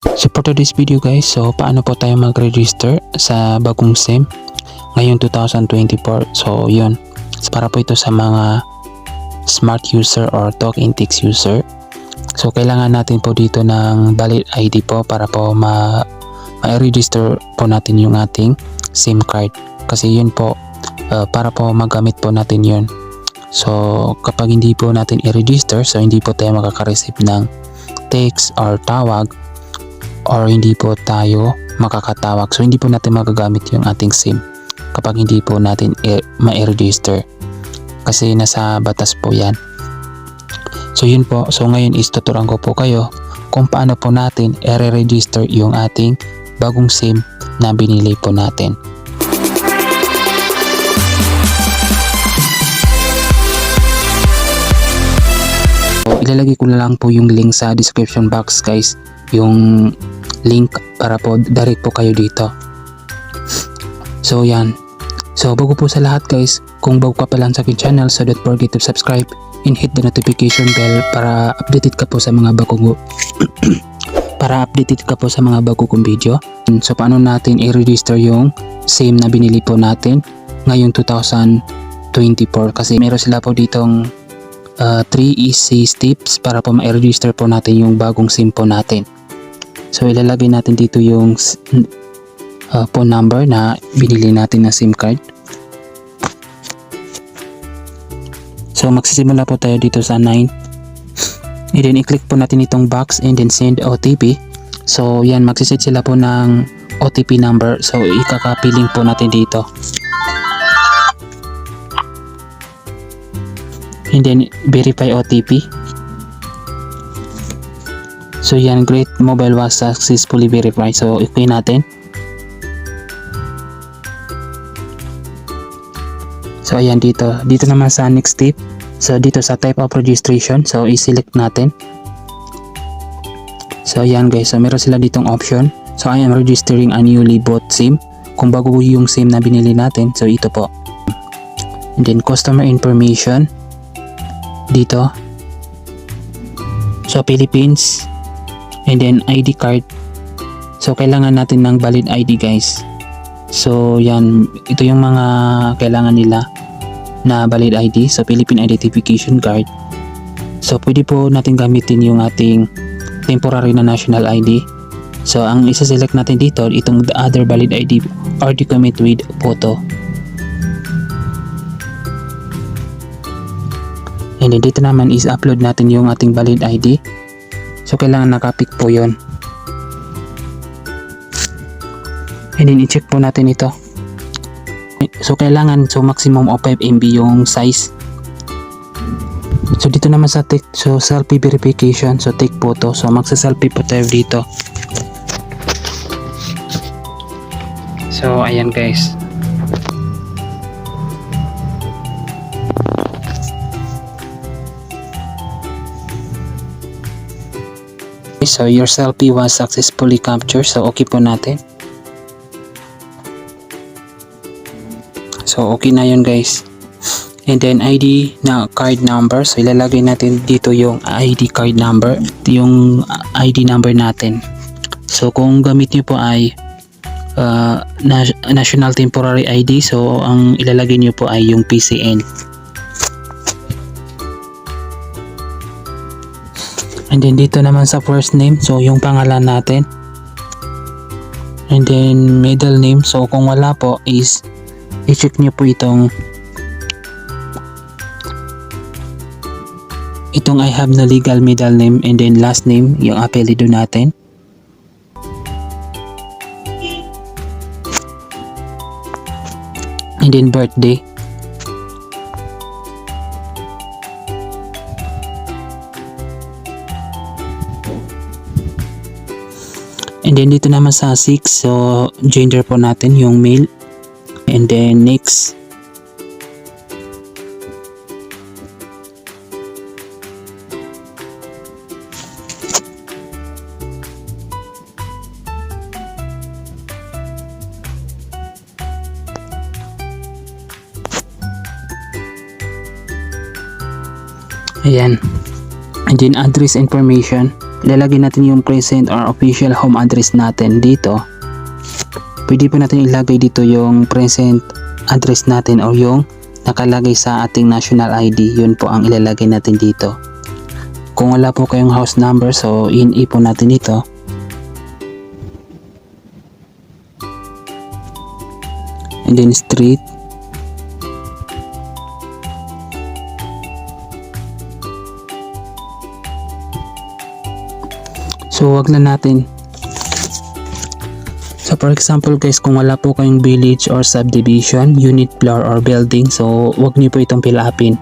So for today's video guys, so paano po tayo mag-register sa bagong SIM ngayong 2024. So yun, so, para po ito sa mga smart user or talk and text user. So kailangan natin po dito ng valid ID po para po ma-register po natin yung ating SIM card. Kasi yun po, para po magamit po natin yun. So kapag hindi po natin i-register, so hindi po tayo makaka-receive ng text or tawag, or hindi po tayo makakatawag. So hindi po natin magagamit yung ating SIM kapag hindi po natin ma-register, kasi nasa batas po yan. So yun po, so ngayon is tuturuan ko po kayo kung paano po natin i-register yung ating bagong SIM na binili po natin. So ilalagay ko na lang po yung link sa description box guys, yung link para po direct po kayo dito. So yan, so bago po sa lahat guys, kung bago ka pa lang sa aking channel, so don't forget to subscribe and hit the notification bell para updated ka po sa mga bagong bago kong video. So paano natin i-register yung SIM na binili po natin ngayong 2024, kasi meron sila po ditong 3 easy steps para po ma-register po natin yung bagong SIM po natin. So ilalagay natin dito yung phone number na binili natin na SIM card. So magsisimula po tayo dito sa 9, and then i-click po natin itong box and then send OTP. So yan, magsiset sila po ng OTP number, so ikaka-filling po natin dito. And then verify OTP. So yan, great, mobile was successfully verified. So i-click natin. So ayan, dito naman sa next step, so dito sa type of registration, so i-select natin. So ayan guys, so meron sila ditong option. So I am registering a newly bought SIM. Kung bago yung SIM na binili natin, so ito po. And then customer information dito, so Philippines, and then ID card. So kailangan natin ng valid ID guys. So yan, ito yung mga kailangan nila na valid ID. So Philippine Identification Card. So pwede po natin gamitin yung ating temporary na national ID. So ang isa-select natin dito, itong the other valid ID or document with photo. And then dito naman is upload natin yung ating valid ID. So kailangan nakapik po yon. And then i-check po natin ito. So kailangan, so maximum of 5 MB yung size. So dito naman sa take, so selfie verification, so take photo. So magsa-selfie po tayo dito. So ayan guys. So your selfie was successfully captured. So okay po natin. So okay na yun guys. And then ID na card number. So ilalagay natin dito yung ID card number. Ito yung ID number natin. So kung gamit nyo po ay National Temporary ID, so ang ilalagay nyo po ay yung PCN. And then dito naman sa first name, so yung pangalan natin. And then middle name, so kung wala po is i-check nyo po itong I have no legal middle name, and then last name, yung apelyido natin. And then birthday. And then dito naman sa 6, so gender po natin yung male. And then next. Ayan. And then address information. ilalagay natin yung present or official home address natin dito. Pwede po natin ilagay dito yung present address natin o yung nakalagay sa ating national ID. Yun po ang ilalagay natin dito. Kung wala po kayong house number, so i-po natin dito. And then street. So wag na natin. So for example guys, kung wala po kayong village or subdivision, unit, floor or building, so wag niyo po itong fill upin.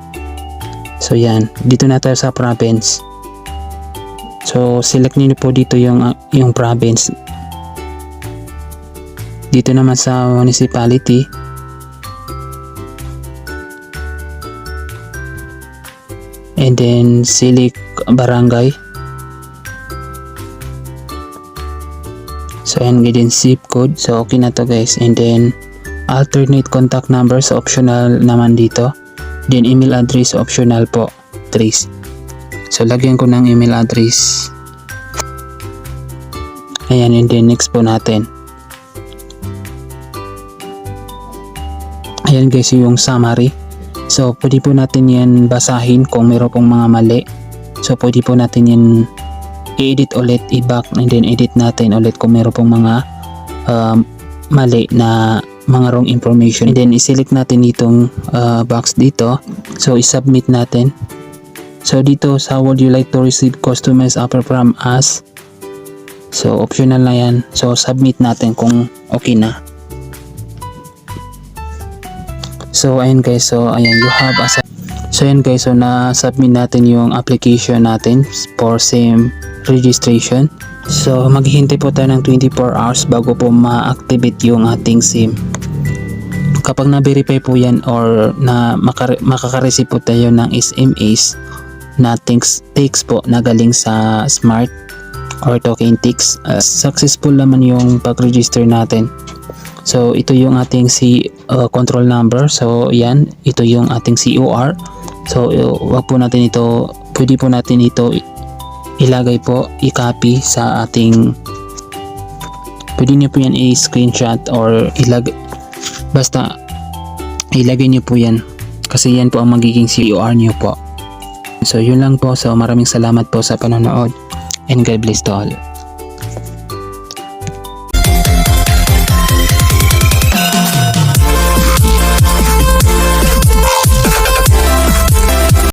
So yan, dito na tayo sa province. So select niyo po dito yung province. Dito naman sa municipality, and then select barangay. So and then zip code. So okay na to guys. And then alternate contact numbers, optional naman dito. Then email address, optional po, trace. So lagyan ko ng email address. Ayan, and then next po natin. Ayan guys yung summary. So pwede po natin yan basahin kung meron pong mga mali. So pwede po natin yan i-edit ulit, i-back, and then edit natin ulit kung meron pong mga mali na mga wrong information. And then i-select natin itong box dito. So i-submit natin. So dito sa would you like to receive customized offer from us? So optional na yan. So submit natin kung okay na. So ayan guys, so ayan, you have a so ayan guys, so na-submit natin yung application natin for SIM registration. So maghihintay po tayo ng 24 hours bago po ma-activate yung ating SIM. Kapag na-verify po yan or na makaka-receive po tayo ng SMS na text po na galing sa Smart or Token Tix, successful naman yung pag-register natin. So ito yung ating control number. So yan, ito yung ating COR. So wag po natin ito, pwede po natin ito ilagay po, i-copy sa ating, pwede nyo po yan i-screenshot or basta ilagay nyo po yan kasi yan po ang magiging COR nyo po. So yun lang po. So maraming salamat po sa panonood and God bless to all.